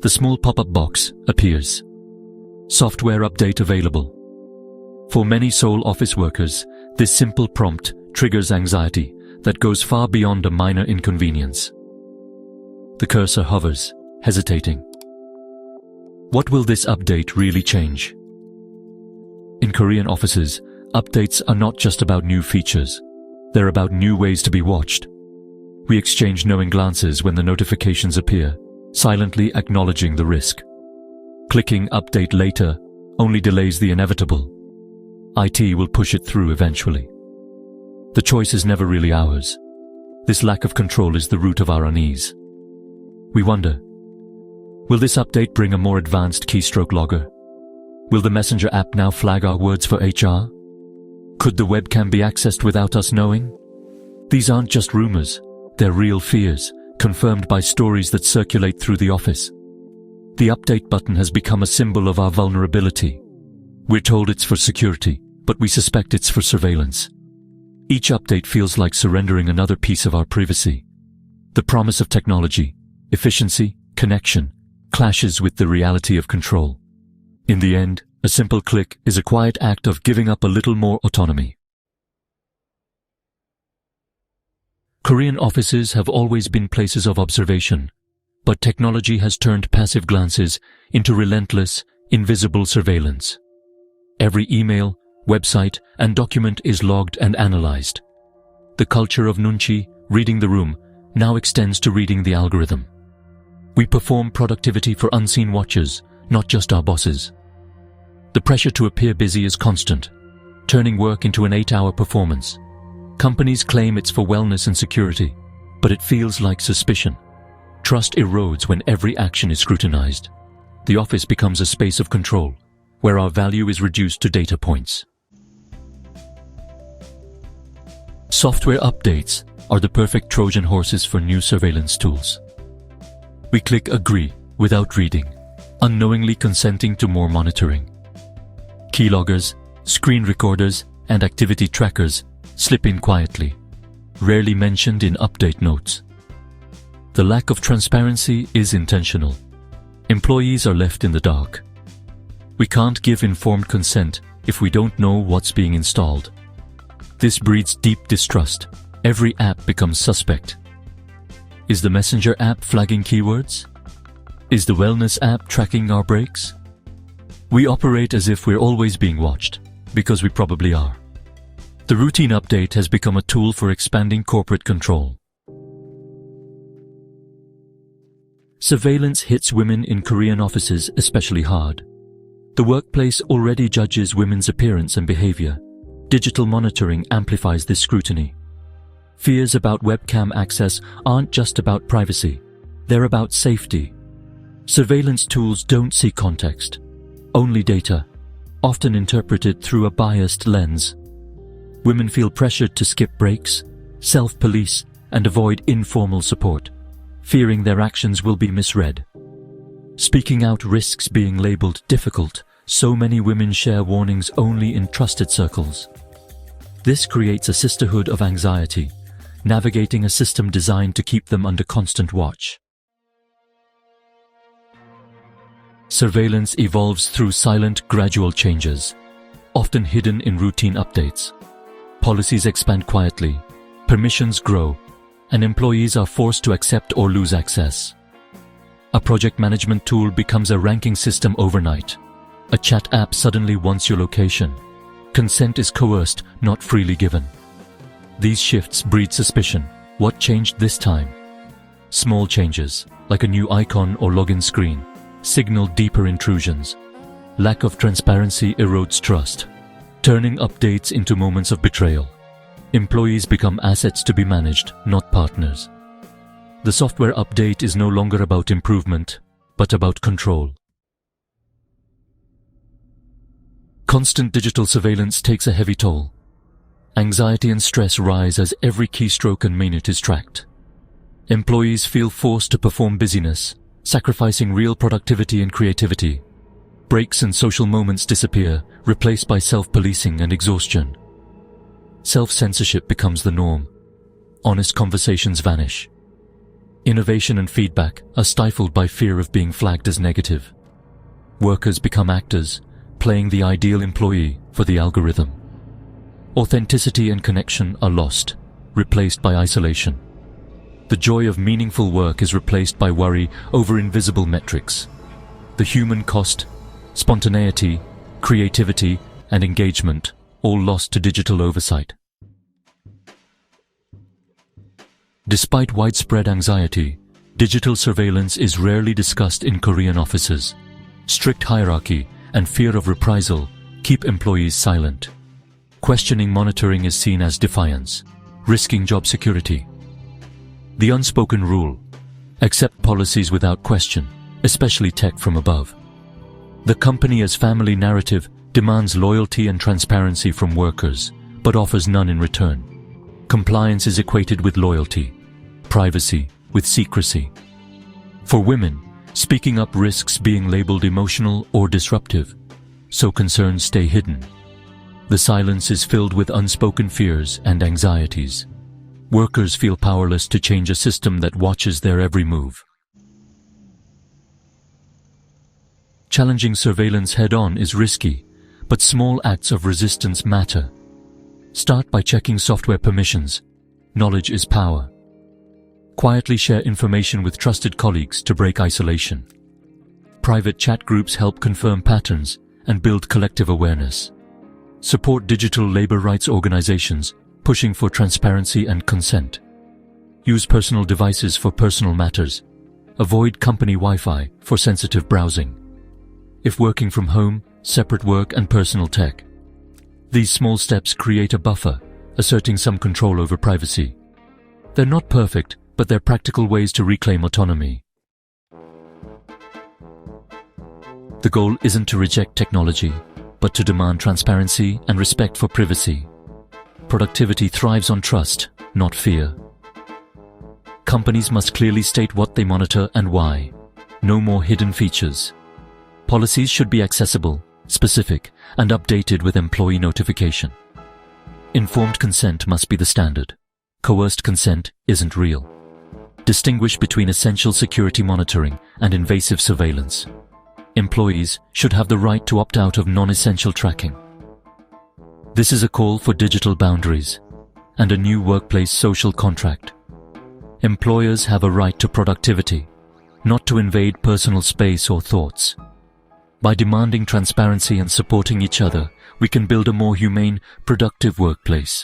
The small pop-up box appears. Software update available. For many sole office workers, this simple prompt triggers anxiety that goes far beyond a minor inconvenience. The cursor hovers, hesitating. What will this update really change? In Korean offices, updates are not just about new features. They're about new ways to be watched. We exchange knowing glances when the notifications appear, silently acknowledging the risk. Clicking update later only delays the inevitable. IT will push it through eventually. The choice is never really ours. This lack of control is the root of our unease. We wonder, will this update bring a more advanced keystroke logger? Will the Messenger app now flag our words for HR? Could the webcam be accessed without us knowing? These aren't just rumors, they're real fears, confirmed by stories that circulate through the office. The update button has become a symbol of our vulnerability. We're told it's for security, but we suspect it's for surveillance. Each update feels like surrendering another piece of our privacy. The promise of technology, efficiency, connection, clashes with the reality of control. In the end, a simple click is a quiet act of giving up a little more autonomy. Korean offices have always been places of observation, but technology has turned passive glances into relentless, invisible surveillance. Every email, website, and document is logged and analyzed. The culture of nunchi, reading the room, now extends to reading the algorithm. We perform productivity for unseen watchers, not just our bosses. The pressure to appear busy is constant, turning work into an 8-hour performance. Companies claim it's for wellness and security, but it feels like suspicion. Trust erodes when every action is scrutinized. The office becomes a space of control, where our value is reduced to data points. Software updates are the perfect Trojan horses for new surveillance tools. We click agree without reading, unknowingly consenting to more monitoring. Keyloggers, screen recorders, and activity trackers slip in quietly, rarely mentioned in update notes. The lack of transparency is intentional. Employees are left in the dark. We can't give informed consent if we don't know what's being installed. This breeds deep distrust. Every app becomes suspect. Is the Messenger app flagging keywords? Is the Wellness app tracking our breaks? We operate as if we're always being watched, because we probably are. The routine update has become a tool for expanding corporate control. Surveillance hits women in Korean offices especially hard. The workplace already judges women's appearance and behavior. Digital monitoring amplifies this scrutiny. Fears about webcam access aren't just about privacy, they're about safety. Surveillance tools don't see context, only data, often interpreted through a biased lens. Women feel pressured to skip breaks, self-police, and avoid informal support, fearing their actions will be misread. Speaking out risks being labeled difficult, so many women share warnings only in trusted circles. This creates a sisterhood of anxiety, navigating a system designed to keep them under constant watch. Surveillance evolves through silent, gradual changes, often hidden in routine updates. Policies expand quietly, permissions grow, and employees are forced to accept or lose access. A project management tool becomes a ranking system overnight. A chat app suddenly wants your location. Consent is coerced, not freely given. These shifts breed suspicion. What changed this time? Small changes, like a new icon or login screen, signal deeper intrusions. Lack of transparency erodes trust, turning updates into moments of betrayal. Employees become assets to be managed, not partners. The software update is no longer about improvement, but about control. Constant digital surveillance takes a heavy toll. Anxiety and stress rise as every keystroke and minute is tracked. Employees feel forced to perform busyness, sacrificing real productivity and creativity. Breaks and social moments disappear, replaced by self-policing and exhaustion. Self-censorship becomes the norm. Honest conversations vanish. Innovation and feedback are stifled by fear of being flagged as negative. Workers become actors, playing the ideal employee for the algorithm. Authenticity and connection are lost, replaced by isolation. The joy of meaningful work is replaced by worry over invisible metrics. The human cost, spontaneity, creativity, and engagement all lost to digital oversight. Despite widespread anxiety, digital surveillance is rarely discussed in Korean offices. Strict hierarchy and fear of reprisal keep employees silent. Questioning monitoring is seen as defiance, risking job security. The unspoken rule: accept policies without question, especially tech from above. The company as family narrative demands loyalty and transparency from workers, but offers none in return. Compliance is equated with loyalty, privacy with secrecy. For women, speaking up risks being labeled emotional or disruptive, so concerns stay hidden. The silence is filled with unspoken fears and anxieties. Workers feel powerless to change a system that watches their every move. Challenging surveillance head-on is risky, but small acts of resistance matter. Start by checking software permissions. Knowledge is power. Quietly share information with trusted colleagues to break isolation. Private chat groups help confirm patterns and build collective awareness. Support digital labor rights organizations, pushing for transparency and consent. Use personal devices for personal matters. Avoid company Wi-Fi for sensitive browsing. If working from home, separate work and personal tech. These small steps create a buffer, asserting some control over privacy. They're not perfect, but they're practical ways to reclaim autonomy. The goal isn't to reject technology, but to demand transparency and respect for privacy. Productivity thrives on trust, not fear. Companies must clearly state what they monitor and why. No more hidden features. Policies should be accessible, specific, and updated with employee notification. Informed consent must be the standard. Coerced consent isn't real. Distinguish between essential security monitoring and invasive surveillance. Employees should have the right to opt out of non-essential tracking. This is a call for digital boundaries and a new workplace social contract. Employers have a right to productivity, not to invade personal space or thoughts. By demanding transparency and supporting each other, we can build a more humane, productive workplace.